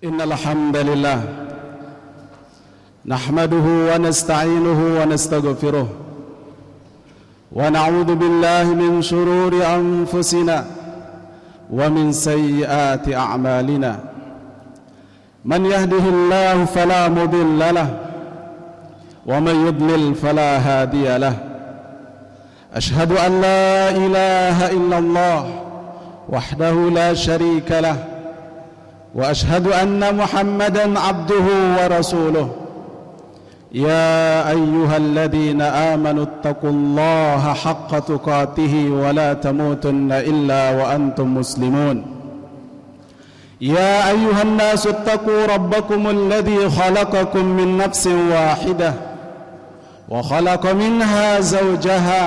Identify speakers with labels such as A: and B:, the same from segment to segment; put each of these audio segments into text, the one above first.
A: إن الحمد لله نحمده ونستعينه ونستغفره ونعوذ بالله من شرور أنفسنا ومن سيئات أعمالنا من يهده الله فلا مضل له ومن يضلل فلا هادي له أشهد أن لا إله إلا الله وحده لا شريك له وأشهد أن محمدًا عبده ورسوله يا أيها الذين آمنوا اتقوا الله حق تقاته ولا تموتن إلا وأنتم مسلمون يا أيها الناس اتقوا ربكم الذي خلقكم من نفس واحدة وخلق منها زوجها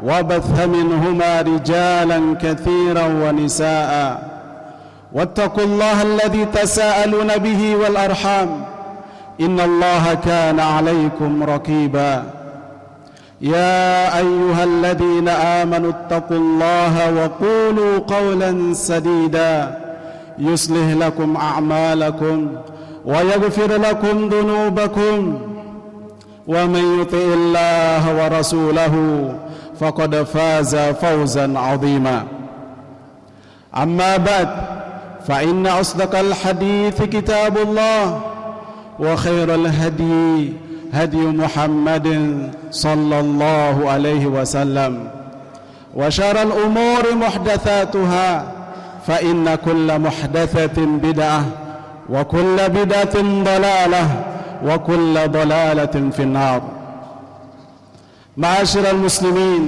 A: وبث منهما رجالا كثيرا ونساء واتقوا الله الذي تساءلون به والأرحام إن الله كان عليكم رقيبا يا أيها الذين آمنوا اتقوا الله وقولوا قولا سديدا يصلح لكم أعمالكم ويغفر لكم ذنوبكم ومن يطع الله ورسوله فقد فاز فوزا عظيما أما بعد فإن أصدق الحديث كتاب الله وخير الهدي هدي محمد صلى الله عليه وسلم وشر الأمور محدثاتها فإن كل محدثة بدعة وكل بدعة ضلالة وكل ضلالة في النار. معاشر المسلمين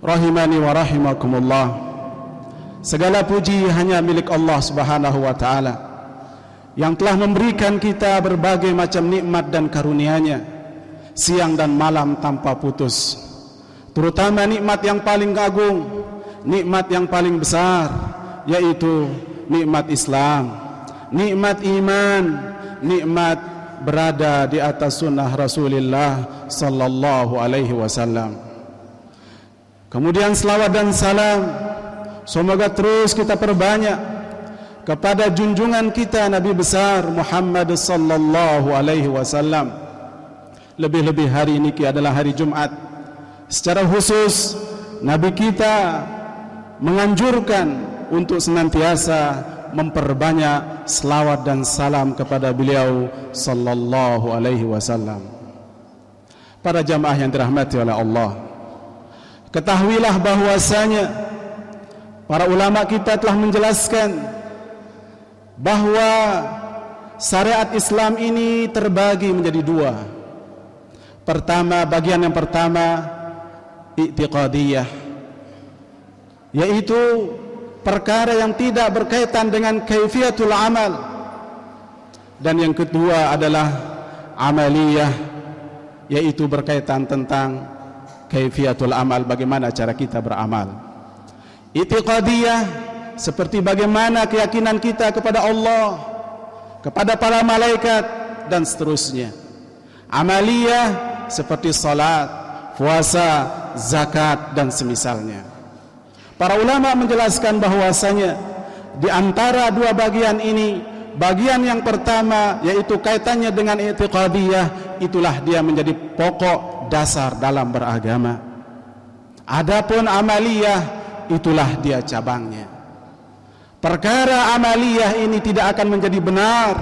A: rahimani wa rahimakumullah. Segala puji hanya milik Allah Subhanahu wa taala yang telah memberikan kita berbagai macam nikmat dan karunia-Nya siang dan malam tanpa putus. Terutama nikmat yang paling agung, nikmat yang paling besar, yaitu nikmat Islam, nikmat iman, nikmat berada di atas sunnah Rasulullah sallallahu alaihi wasallam. Kemudian selawat dan salam semoga terus kita perbanyak kepada junjungan kita Nabi besar Muhammad sallallahu alaihi wasallam. Lebih-lebih hari ini adalah hari Jumat. Secara khusus Nabi kita menganjurkan untuk senantiasa memperbanyak selawat dan salam kepada beliau sallallahu alaihi wasallam. Para jamaah yang dirahmati oleh Allah, ketahuilah bahwasanya para ulama kita telah menjelaskan bahwa syariat Islam ini terbagi menjadi dua. Bagian yang pertama i'tiqadiyah, yaitu perkara yang tidak berkaitan dengan kaifiatul amal, dan yang kedua adalah amaliyah, yaitu berkaitan tentang kaifiatul amal, bagaimana cara kita beramal. I'tiqadiyah seperti bagaimana keyakinan kita kepada Allah, kepada para malaikat dan seterusnya. Amaliyah seperti salat, puasa, zakat dan semisalnya. Para ulama menjelaskan bahwasanya di antara dua bagian ini, bagian yang pertama yaitu kaitannya dengan i'tiqadiyah, itulah dia menjadi pokok dasar dalam beragama. Adapun amaliyah, itulah dia cabangnya. Perkara amaliyah ini tidak akan menjadi benar,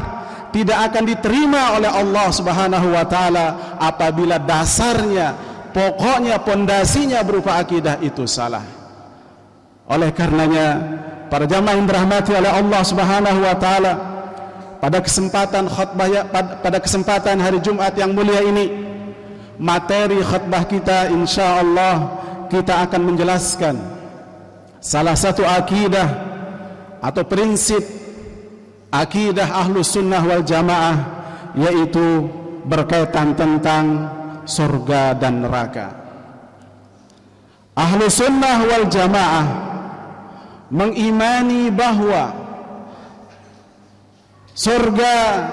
A: tidak akan diterima oleh Allah Subhanahu wa taala apabila dasarnya, pokoknya, pondasinya berupa akidah itu salah. Oleh karenanya, para jamaah yang dirahmati oleh Allah Subhanahu wa taala, pada kesempatan hari Jumat yang mulia ini, materi khutbah kita insyaallah kita akan menjelaskan salah satu akidah atau prinsip akidah Ahlus Sunnah wal Jamaah, yaitu berkaitan tentang surga dan neraka. Ahlus Sunnah wal Jamaah mengimani bahwa surga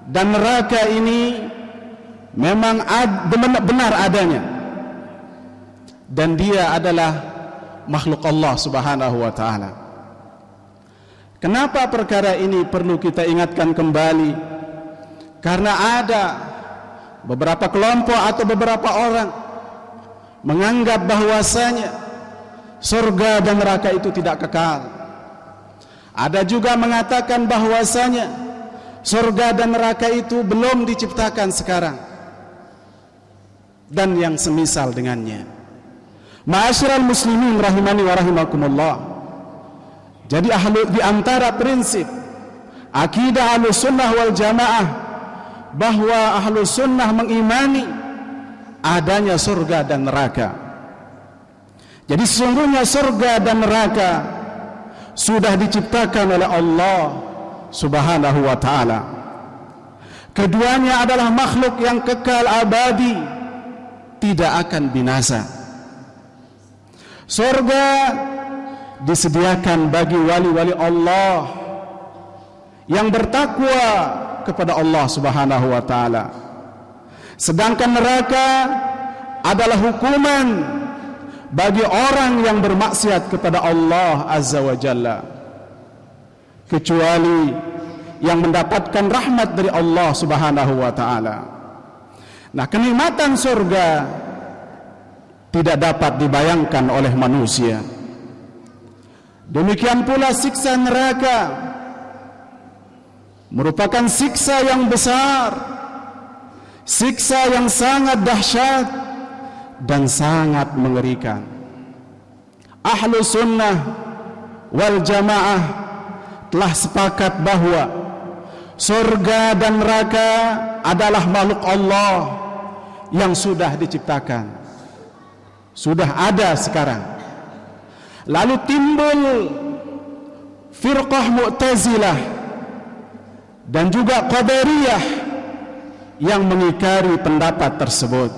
A: dan neraka ini memang benar adanya, dan dia adalah makhluk Allah Subhanahu wa taala. Kenapa perkara ini perlu kita ingatkan kembali? Karena ada beberapa kelompok atau beberapa orang menganggap bahwasanya surga dan neraka itu tidak kekal. Ada juga mengatakan bahwasanya surga dan neraka itu belum diciptakan sekarang, dan yang semisal dengannya. Ma'asyiral muslimin rahimani wa rahimakumullah. Jadi di antara prinsip akidah Ahlussunnah wal Jamaah bahwa Ahlussunnah mengimani adanya surga dan neraka. Jadi sesungguhnya surga dan neraka sudah diciptakan oleh Allah Subhanahu wa ta'ala. Keduanya adalah makhluk yang kekal abadi, tidak akan binasa. Surga disediakan bagi wali-wali Allah yang bertakwa kepada Allah Subhanahu wa ta'ala. Sedangkan neraka adalah hukuman bagi orang yang bermaksiat kepada Allah Azza wa Jalla, kecuali yang mendapatkan rahmat dari Allah Subhanahu wa ta'ala. Nah, kenikmatan surga tidak dapat dibayangkan oleh manusia. Demikian pula siksa neraka merupakan siksa yang besar, siksa yang sangat dahsyat dan sangat mengerikan. Ahlussunnah wal Jamaah telah sepakat bahwa surga dan neraka adalah makhluk Allah yang sudah diciptakan, sudah ada sekarang. Lalu timbul firqah Mu'tazilah dan juga Qadariyah yang mengingkari pendapat tersebut.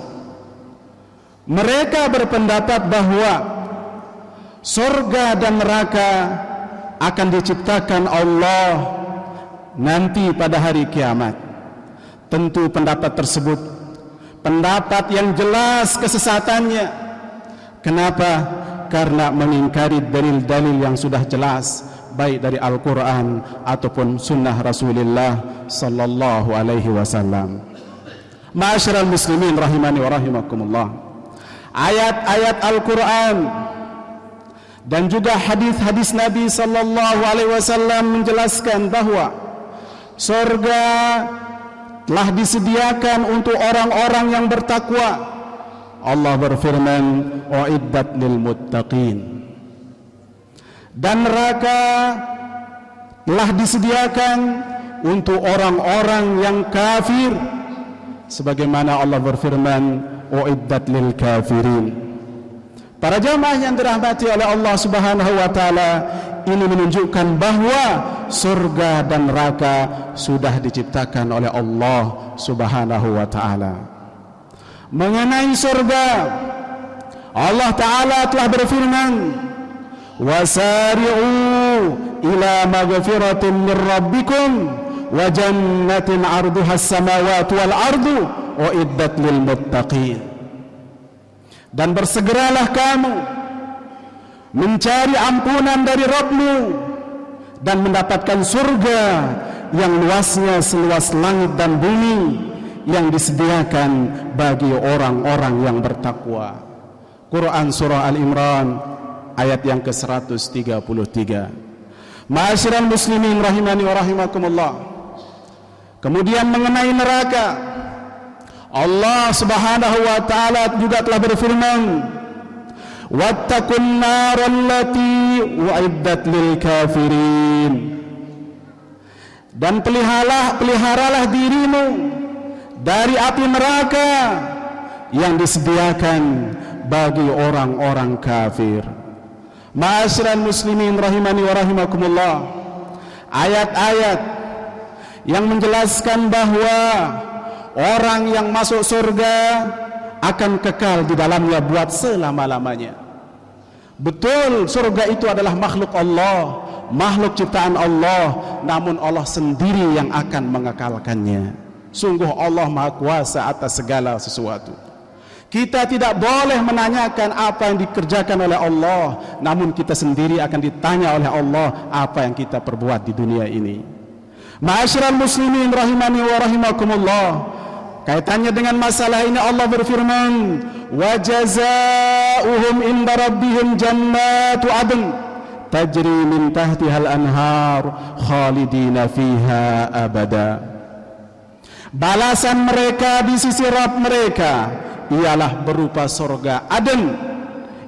A: Mereka berpendapat bahwa surga dan neraka akan diciptakan Allah nanti pada hari kiamat. Tentu pendapat tersebut pendapat yang jelas kesesatannya. Kenapa? Karena mengingkari dalil-dalil yang sudah jelas, baik dari Al-Quran ataupun sunnah Rasulullah sallallahu alaihi wasallam. Ma'asyiral muslimin rahimani wa rahimakumullah. Ayat-ayat Al-Quran dan juga hadis-hadis Nabi sallallahu alaihi wasallam menjelaskan bahwa surga telah disediakan untuk orang-orang yang bertakwa. Allah berfirman, "Uiddat lil muttaqin." Dan neraka telah disediakan untuk orang-orang yang kafir, sebagaimana Allah berfirman, "Uiddat lil kafirin." Para jamaah yang dirahmati oleh Allah Subhanahu wa taala, ini menunjukkan bahwa surga dan neraka sudah diciptakan oleh Allah Subhanahu wa taala. Mengenai surga, Allah Ta'ala telah berfirman, "Wasari'u ila maghfiratin min rabbikum wa jannatin 'arduha as-samawati wal ardu uiddat lil muttaqin." Dan bersegeralah kamu mencari ampunan dari Rabbmu dan mendapatkan surga yang luasnya seluas langit dan bumi, yang disediakan bagi orang-orang yang bertakwa. Quran Surah Al-Imran ayat yang ke-133. Ma'asyiral muslimin rahimani wa rahimakumullah. Kemudian mengenai neraka, Allah Subhanahu wa taala juga telah berfirman, "Wattaqun narallati uiddat lil kafirin." Dan peliharalah dirimu dari api neraka yang disediakan bagi orang-orang kafir. Ma'asyiral muslimin rahimani wa rahimakumullah. Ayat-ayat yang menjelaskan bahwa orang yang masuk surga akan kekal di dalamnya buat selama-lamanya. Betul, surga itu adalah makhluk Allah, makhluk ciptaan Allah, namun Allah sendiri yang akan mengekalkannya. Sungguh Allah Maha Kuasa atas segala sesuatu. Kita tidak boleh menanyakan apa yang dikerjakan oleh Allah, namun kita sendiri akan ditanya oleh Allah apa yang kita perbuat di dunia ini. Ma'asyiral muslimin rahimani wa rahimakumullah, kaitannya dengan masalah ini Allah berfirman, wa jazaa'uhum inda rabbihim jannatu adn tajri min tahtihal anhar khalidina fiha abada. Balasan mereka di sisi Rabb mereka ialah berupa surga Aden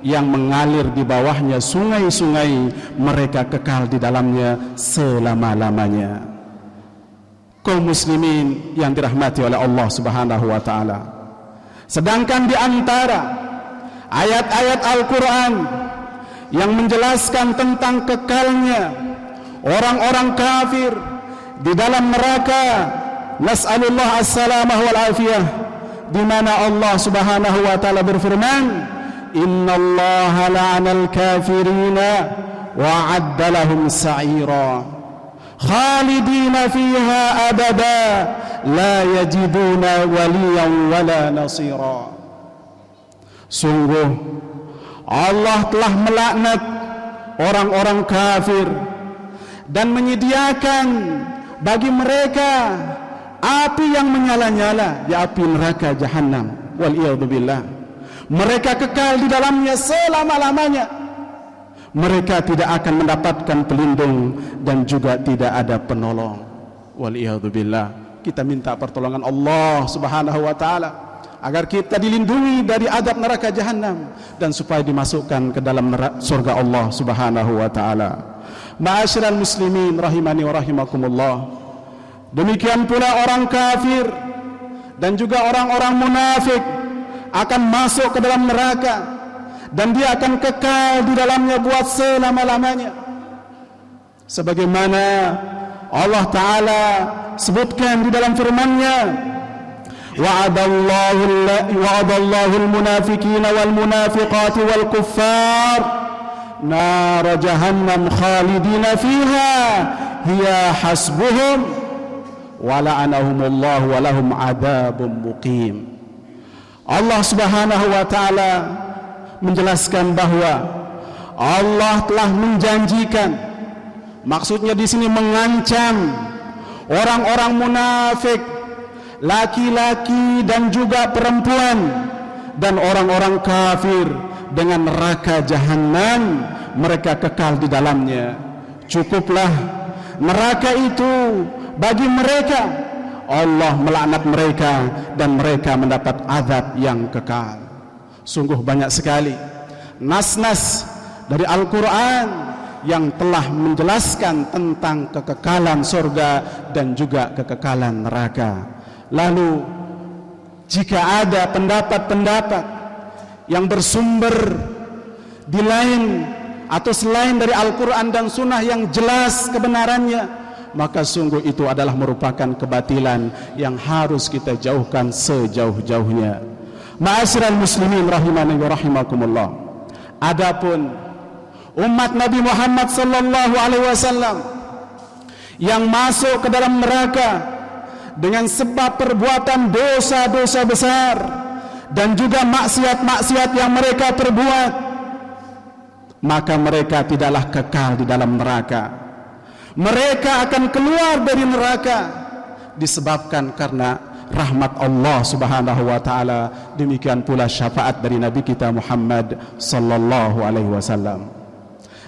A: yang mengalir di bawahnya sungai-sungai, mereka kekal di dalamnya selama-lamanya. Kaum muslimin yang dirahmati oleh Allah Subhanahu wa taala, sedangkan di antara ayat-ayat Al-Qur'an yang menjelaskan tentang kekalnya orang-orang kafir di dalam neraka, nas'alullah as-salamah wal afiyah, di mana Allah Subhanahu wa taala berfirman, innallaha la'anal kafirina wa 'adda lahum sa'ira khalidina fiha abada la yajiduna waliyan wala nasira. Sungguh Allah telah melaknat orang-orang kafir dan menyediakan bagi mereka api yang menyala-nyala, di api neraka Jahannam, wal iyadu billah. Mereka kekal di dalamnya selama-lamanya. Mereka tidak akan mendapatkan pelindung dan juga tidak ada penolong, wal iyadu billah. Kita minta pertolongan Allah Subhanahu wa taala agar kita dilindungi dari azab neraka Jahannam dan supaya dimasukkan ke dalam surga Allah Subhanahu wa taala. Ma'asyiral muslimin rahimani wa rahimakumullah, demikian pula orang kafir dan juga orang-orang munafik akan masuk ke dalam neraka dan dia akan kekal di dalamnya buat selama-lamanya. Sebagaimana Allah Ta'ala sebutkan di dalam firman-Nya, wa'adallahu al-munafiqina wal munafiqati wal kuffar nar jahannam khalidina fiha hiya hasbuhum wa la'anahumullahu wa lahum adzabun muqim. Allah Subhanahu wa taala menjelaskan bahwa Allah telah menjanjikan, maksudnya di sini mengancam orang-orang munafik, laki-laki dan juga perempuan, dan orang-orang kafir dengan neraka Jahannam, mereka kekal di dalamnya. Cukuplah neraka itu bagi mereka, Allah melaknat mereka dan mereka mendapat azab yang kekal. Sungguh banyak sekali nas-nas dari Al-Quran yang telah menjelaskan tentang kekekalan surga dan juga kekekalan neraka. Lalu jika ada pendapat-pendapat yang bersumber di lain atau selain dari Al-Quran dan Sunnah yang jelas kebenarannya, maka sungguh itu adalah merupakan kebatilan yang harus kita jauhkan sejauh-jauhnya. Ma'asyiral muslimin rahimani wa rahimakumullah, adapun umat Nabi Muhammad sallallahu alaihi wasallam yang masuk ke dalam neraka dengan sebab perbuatan dosa-dosa besar dan juga maksiat-maksiat yang mereka perbuat, maka mereka tidaklah kekal di dalam neraka. Mereka akan keluar dari neraka disebabkan karena rahmat Allah Subhanahu wa taala. Demikian pula syafaat dari Nabi kita Muhammad sallallahu alaihi wasallam.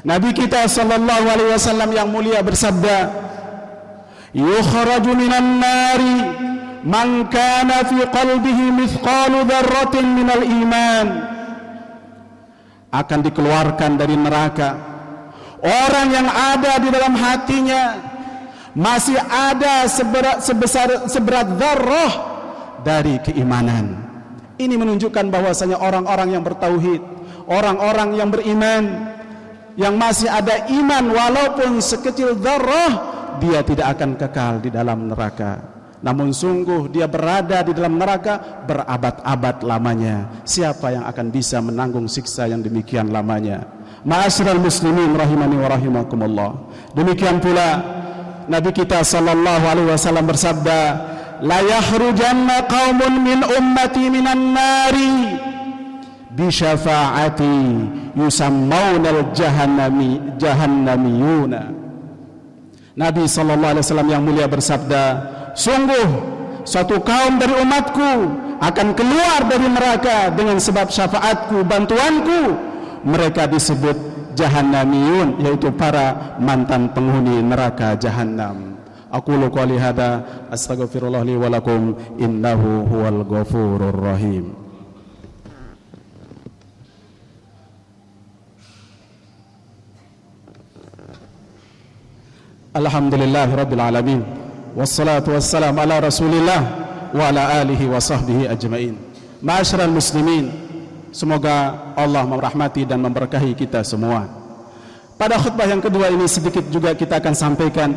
A: Nabi kita sallallahu alaihi wasallam yang mulia bersabda, yukhraju minan nari man kana fi qalbihi mithqalu dzarratin minal iman. Akan dikeluarkan dari neraka orang yang ada di dalam hatinya masih ada seberat dzarrah dari keimanan. Ini menunjukkan bahwasanya orang-orang yang bertauhid, orang-orang yang beriman, yang masih ada iman walaupun sekecil dzarrah, dia tidak akan kekal di dalam neraka. Namun sungguh dia berada di dalam neraka berabad-abad lamanya. Siapa yang akan bisa menanggung siksa yang demikian lamanya? Ma'asyiral muslimin rahimani wa rahimakumullah, demikian pula Nabi kita sallallahu alaihi wasallam bersabda, la yakhrujanna qaumun min ummati minan nari bi syafaati yusammaunal jahannamiyuna. Nabi sallallahu alaihi wasallam yang mulia bersabda, sungguh suatu kaum dari umatku akan keluar dari neraka dengan sebab syafaatku, bantuanku. Mereka disebut jahannamiyun, yaitu para mantan penghuni neraka jahannam. Aqulu qouli hadza astaghfirullah li wa lakum innahu huwal ghafurur rahim. Alhamdulillahirabbil alamin. Wassalatu wassalamu ala Rasulillah wa ala alihi wa sahbihi ajmain. Ma'asyiral muslimin, semoga Allah merahmati dan memberkahi kita semua. Pada khutbah yang kedua ini sedikit juga kita akan sampaikan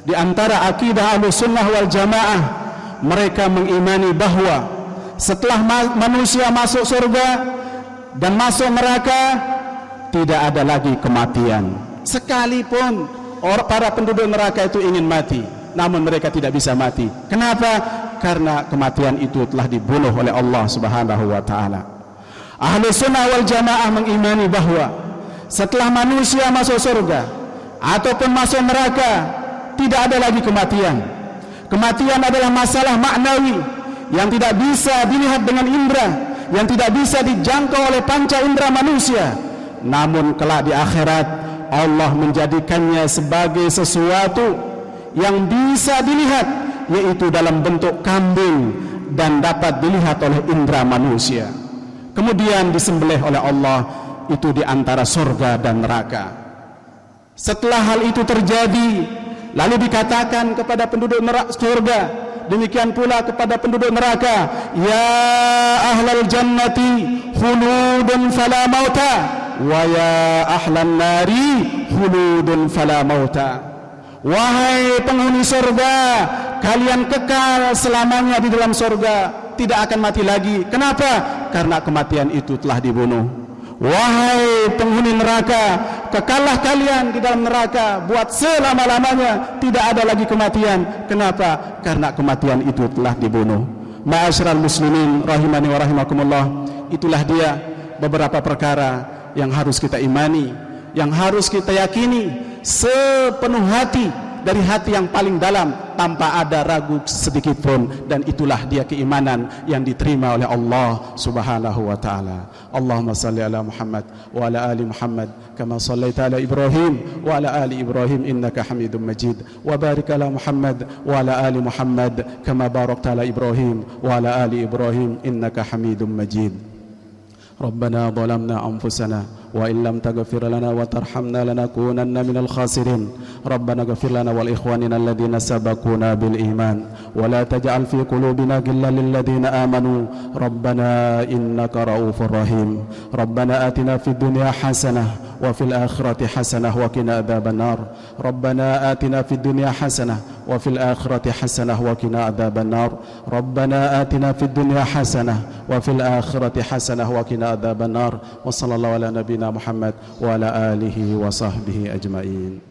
A: di antara akidah Ahlussunnah wal Jamaah, mereka mengimani bahwa setelah manusia masuk surga dan masuk neraka tidak ada lagi kematian. Sekalipun para penduduk neraka itu ingin mati, namun mereka tidak bisa mati. Kenapa? Karena kematian itu telah dibunuh oleh Allah Subhanahu wa taala. Ahlussunnah wal Jamaah mengimani bahwa setelah manusia masuk surga ataupun masuk neraka tidak ada lagi kematian. Kematian adalah masalah maknawi yang tidak bisa dilihat dengan indera, yang tidak bisa dijangkau oleh panca indera manusia. Namun kelak di akhirat Allah menjadikannya sebagai sesuatu yang bisa dilihat, yaitu dalam bentuk kambing dan dapat dilihat oleh indera manusia. Kemudian disembelih oleh Allah itu di antara surga dan neraka. Setelah hal itu terjadi, lalu dikatakan kepada penduduk surga, demikian pula kepada penduduk neraka, ya ahlal jannati khuludun fala mauta wa ya ahlan nari khuludun fala mauta. Wahai penghuni surga, kalian kekal selamanya di dalam surga, tidak akan mati lagi. Kenapa? Karena kematian itu telah dibunuh. Wahai penghuni neraka, kekallah kalian di dalam neraka buat selama-lamanya, tidak ada lagi kematian. Kenapa? Karena kematian itu telah dibunuh. Ma'asyiral muslimin rahimani wa rahimakumullah, itulah dia beberapa perkara yang harus kita imani, yang harus kita yakini sepenuh hati, dari hati yang paling dalam tanpa ada ragu sedikit pun, dan itulah dia keimanan yang diterima oleh Allah Subhanahu wa taala. Allahumma salli ala Muhammad wa ala ali Muhammad kama sallaita ala Ibrahim wa ala ali Ibrahim innaka Hamidum Majid, wa barik ala Muhammad wa ala ali Muhammad kama barakta ala Ibrahim wa ala ali Ibrahim innaka Hamidum Majid. ربنا ظلمنا أنفسنا وإن لم تغفر لنا وترحمنا لنكونن من الخاسرين ربنا اغفر لنا ولإخواننا الذين سبقونا بالإيمان ولا تجعل في قلوبنا غلا للذين آمنوا ربنا إنك رؤوف رحيم ربنا آتنا في الدنيا حسنة وفي الآخرة حسنة وقنا عذاب النار ربنا آتنا في الدنيا حسنة وفي الآخرة حسنة وقنا عذاب النار ربنا آتنا في الدنيا حسنة وفي الآخرة حسنة وقنا عذاب النار وصلى الله على نبينا محمد وعلى آله وصحبه أجمعين.